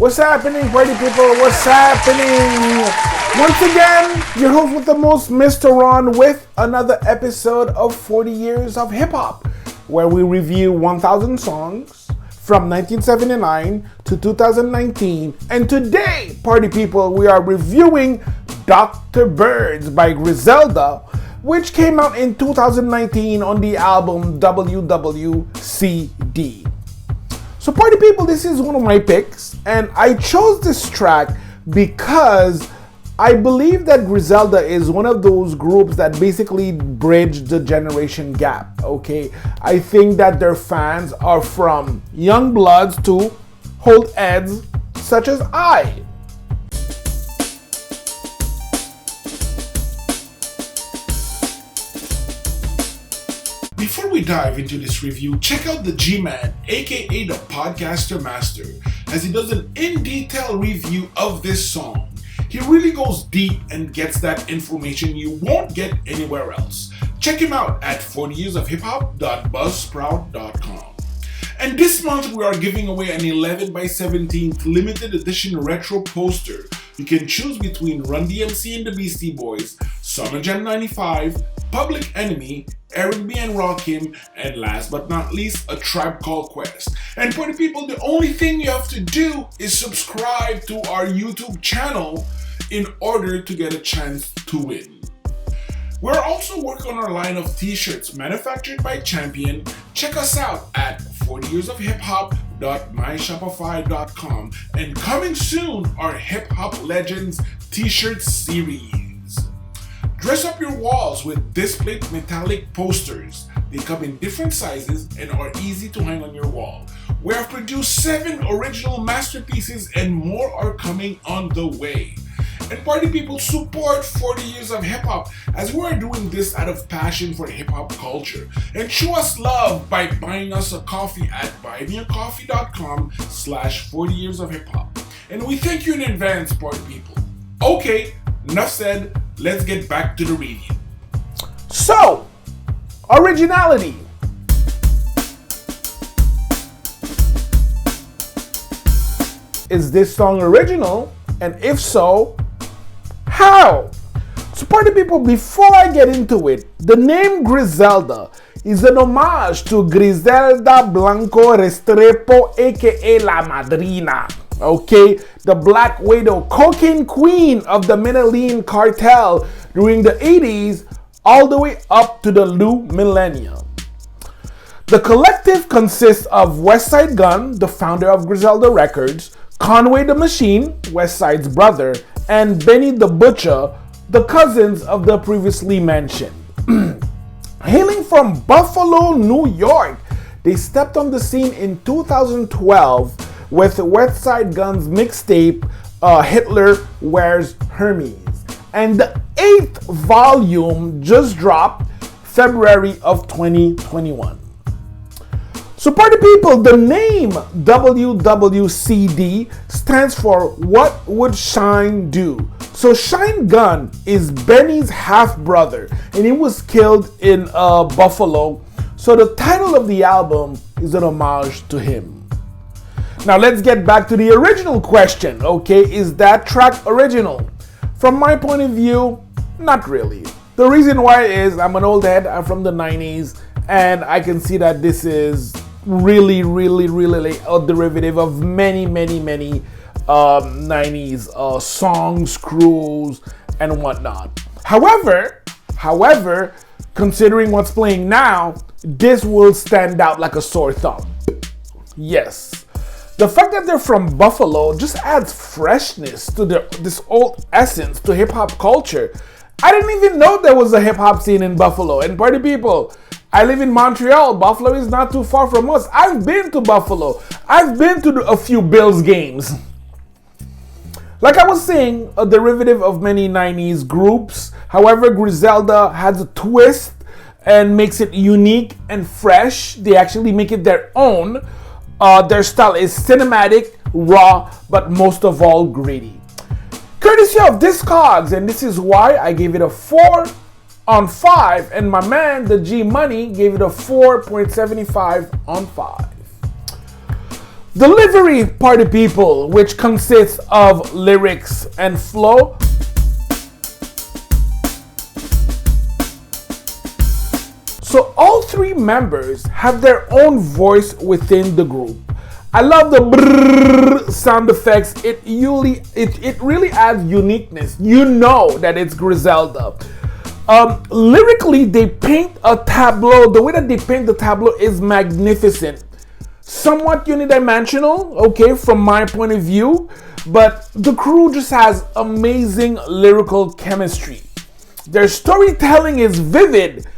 What's happening, party people? What's happening? Once again, your host with the most, Mr. Ron, with another episode of 40 Years of Hip Hop, where we review 1,000 songs from 1979 to 2019. And today, party people, we are reviewing Dr. Birds by Griselda, which came out in 2019 on the album wwcd. So party people, this is one of my picks, and I chose this track because I believe that Griselda is one of those groups that basically bridge the generation gap, okay? I think that their fans are from young bloods to old heads such as I. Before we dive into this review, check out the G-Man, aka the Podcaster Master, as he does an in-detail review of this song. He really goes deep and gets that information you won't get anywhere else. Check him out at 40yearsofhiphop.buzzsprout.com. And this month we are giving away an 11x17 limited edition retro poster. You can choose between Run DMC and the Beastie Boys, Summer Jam 95, Public Enemy, Eric B. and Rakim, and last but not least, A Tribe Called Quest. And for the people, the only thing you have to do is subscribe to our YouTube channel in order to get a chance to win. We're also working on our line of t-shirts manufactured by Champion. Check us out at 40yearsofhiphop.myshopify.com, and coming soon, our Hip Hop Legends t-shirt series. Dress up your walls with displayed metallic posters. They come in different sizes and are easy to hang on your wall. We have produced 7 original masterpieces and more are coming on the way. And party people, support 40 Years of Hip Hop, as we are doing this out of passion for hip hop culture. And show us love by buying us a coffee at buymeacoffee.com/40yearsofhiphop. And we thank you in advance, party people. Okay, enough said. Let's get back to the review. So, Originality. Is this song original? And if so, how? So party people, before I get into it, the name Griselda is an homage to Griselda Blanco Restrepo, aka La Madrina. Okay, the Black Widow, cocaine queen of the Medellin cartel during the 80s all the way up to the new millennium. The collective consists of Westside Gunn, the founder of Griselda Records, Conway the Machine, Westside's brother, and Benny the Butcher, the cousins of the previously mentioned. Hailing from Buffalo, New York, they stepped on the scene in 2012 with Westside Gunn's mixtape, Hitler Wears Hermes. And the 8th volume just dropped February of 2021. So party people, the name WWCD stands for What Would Shine Do? So Shine Gunn is Benny's half-brother, and he was killed in Buffalo. So the title of the album is an homage to him. Now let's get back to the original question, okay? Is that track original? From my point of view, not really. The reason why is I'm an old head, I'm from the 90s, and I can see that this is really a derivative of many 90s songs, crews, and whatnot. However, considering what's playing now, this will stand out like a sore thumb. Yes. The fact that they're from Buffalo just adds freshness to this old essence to hip-hop culture. I didn't even know there was a hip-hop scene in Buffalo. And party people, I live in Montreal. Buffalo is not too far from us. I've been to Buffalo. I've been to a few Bills games. Like I was saying, a derivative of many 90s groups. However, Griselda has a twist and makes it unique and fresh. They actually make it their own. Their style is cinematic, raw, but most of all gritty. Courtesy of Discogs, and this is why I gave it a 4 on 5, and my man, the G Money, gave it a 4.75 on 5. Delivery, party people, which consists of lyrics and flow. So all three members have their own voice within the group. I love the brrrr sound effects. It really adds uniqueness. You know that it's Griselda. Lyrically, they paint a tableau. The way that they paint the tableau is magnificent. Somewhat unidimensional, okay, from my point of view, but the crew just has amazing lyrical chemistry. Their storytelling is vivid,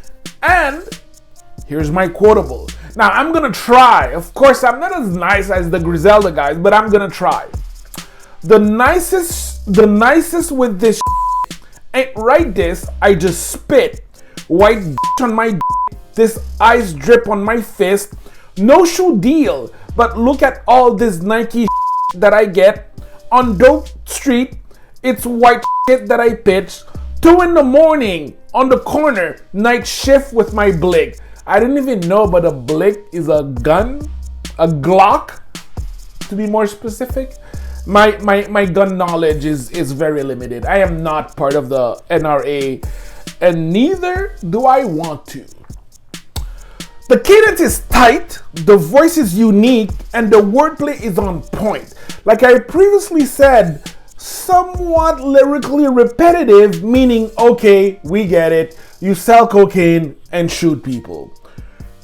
and here's my quotable. Now, I'm gonna try. Of course, I'm not as nice as the Griselda guys, but I'm gonna try. The nicest with this ain't write this, I just spit. White on my this ice drip on my fist. No shoe deal, but look at all this Nike that I get. On Dope Street, it's white that I pitch. 2 in the morning, on the corner, night shift with my blick. I didn't even know, but a blick is a gun, a Glock, to be more specific. My gun knowledge is very limited. I am not part of the NRA, and neither do I want to. The cadence is tight, the voice is unique, and the wordplay is on point. Like I previously said, somewhat lyrically repetitive, meaning, okay, we get it. You sell cocaine and shoot people.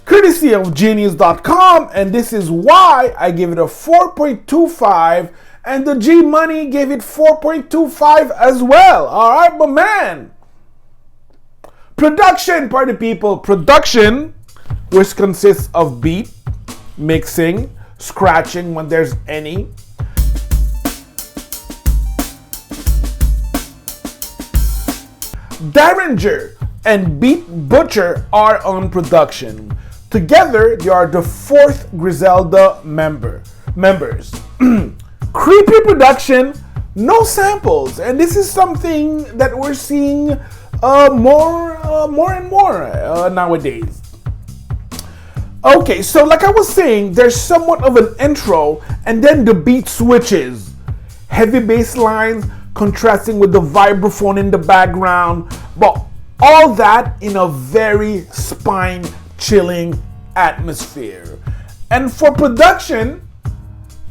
Courtesy of Genius.com, and this is why I give it a 4.25, and the G Money gave it 4.25 as well. All right, my man. Production, party people. Production, which consists of beat, mixing, scratching when there's any. Derringer and Beat Butcher are on production. Together, they are the 4th Griselda members. Creepy production, no samples, and this is something that we're seeing more and more nowadays. Okay, so like I was saying, there's somewhat of an intro, and then the beat switches. Heavy bass lines contrasting with the vibraphone in the background, but all that in a very spine-chilling atmosphere. And for production,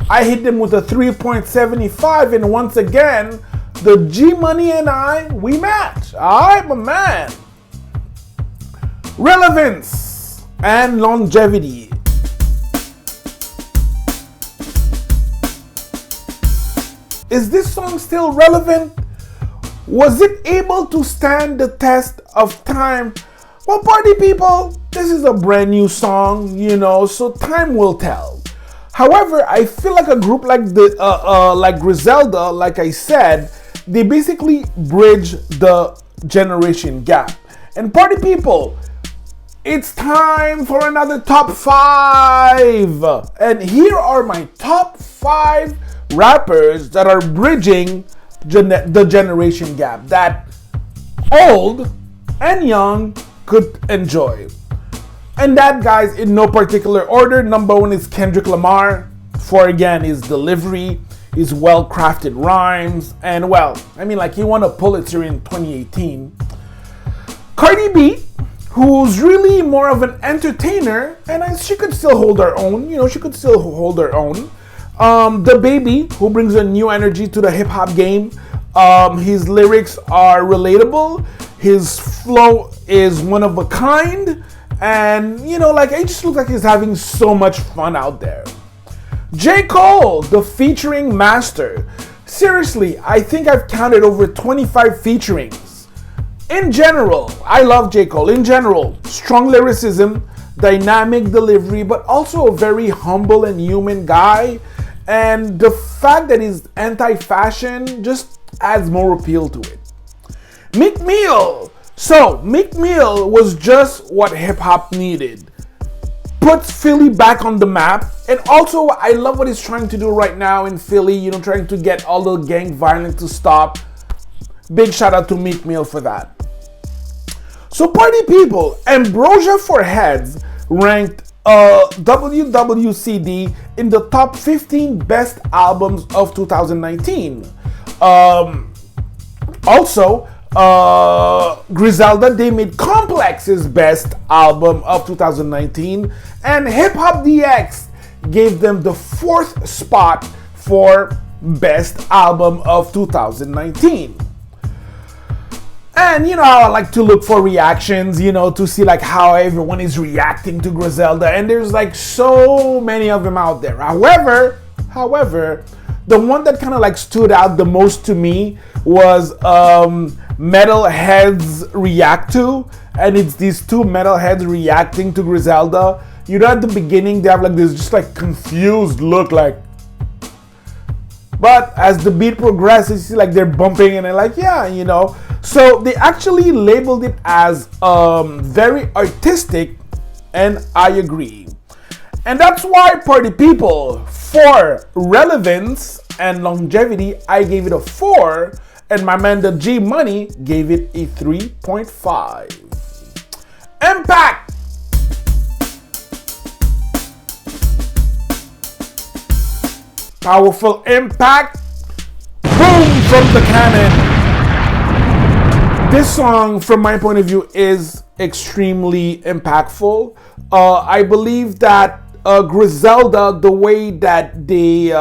I hit them with a 3.75, and once again, the G Money and I, we match. Alright, my man. Relevance and longevity. Is this song still relevant? Was it able to stand the test of time? Well, party people, this is a brand new song, so time will tell. However, I feel like a group like like Griselda, like I said, they basically bridge the generation gap. And party people, it's time for another top 5. And here are my top 5 rappers that are bridging the generation gap that old and young could enjoy. And that, guys, in no particular order. Number 1 is Kendrick Lamar. For again, his delivery, his well-crafted rhymes, and he won a Pulitzer in 2018. Cardi B, who's really more of an entertainer, and she could still hold her own. She could still hold her own. The Baby, who brings a new energy to the hip-hop game. His lyrics are relatable. His flow is one of a kind. And, it just looks like he's having so much fun out there. J. Cole, the featuring master. Seriously, I think I've counted over 25 featurings. In general, I love J. Cole. In general, strong lyricism, dynamic delivery, but also a very humble and human guy. And the fact that he's anti-fashion just adds more appeal to it. Meek Mill. So, Meek Mill was just what hip-hop needed. Puts Philly back on the map. And also, I love what he's trying to do right now in Philly, trying to get all the gang violence to stop. Big shout out to Meek Mill for that. So, party people, Ambrosia for Heads ranked WWCD in the top 15 best albums of 2019. Also, Griselda, they made Complex's best album of 2019, and Hip Hop DX gave them the 4th spot for best album of 2019. And you know how I like to look for reactions, you know, to see like how everyone is reacting to Griselda, and there's like so many of them out there. However, the one that kind of like stood out the most to me was Metalheads React To, and it's these two metalheads reacting to Griselda. You know, at the beginning they have like this just like confused look, like, but as the beat progresses, you see like they're bumping and they're like, yeah, you know. So they actually labeled it as very artistic, and I agree. And that's why, party people, for relevance and longevity, I gave it a 4, and my man the G Money gave it a 3.5. Impact. Powerful impact. Boom from the cannon. This song, from my point of view, is extremely impactful. I believe that Griselda, the way that they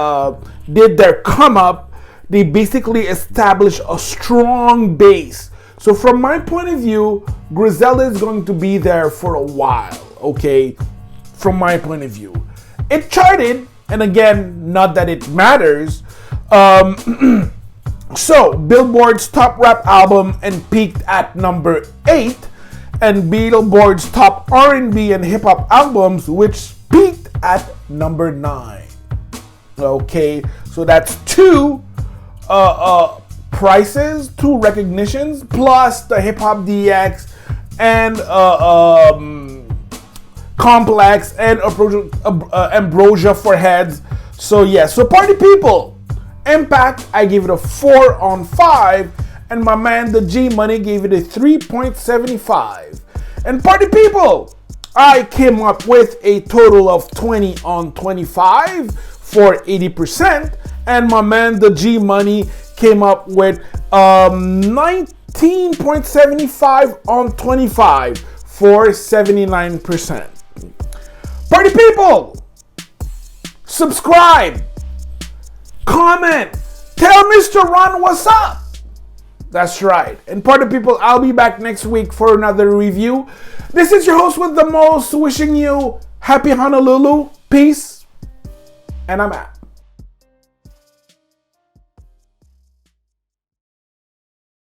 did their come up, they basically established a strong base. So from my point of view, Griselda is going to be there for a while, okay? From my point of view. It charted, and again, not that it matters. So, Billboard's top rap album and peaked at number 8, and Billboard's top R&B and hip hop albums, which peaked at number 9. Okay, so that's 2 prices, 2 recognitions, plus the Hip Hop DX and Complex and Ambrosia for Heads. So yeah, so party people, Impact, I gave it a 4 on 5, and my man the G Money gave it a 3.75. And party people, I came up with a total of 20 on 25 for 80%, and my man the G Money came up with 19.75 on 25 for 79%. Party people, subscribe, comment, tell Mr. Ron what's up. That's right. And party people, I'll be back next week for another review. This is your host with the most, wishing you happy Honolulu, peace, and I'm out.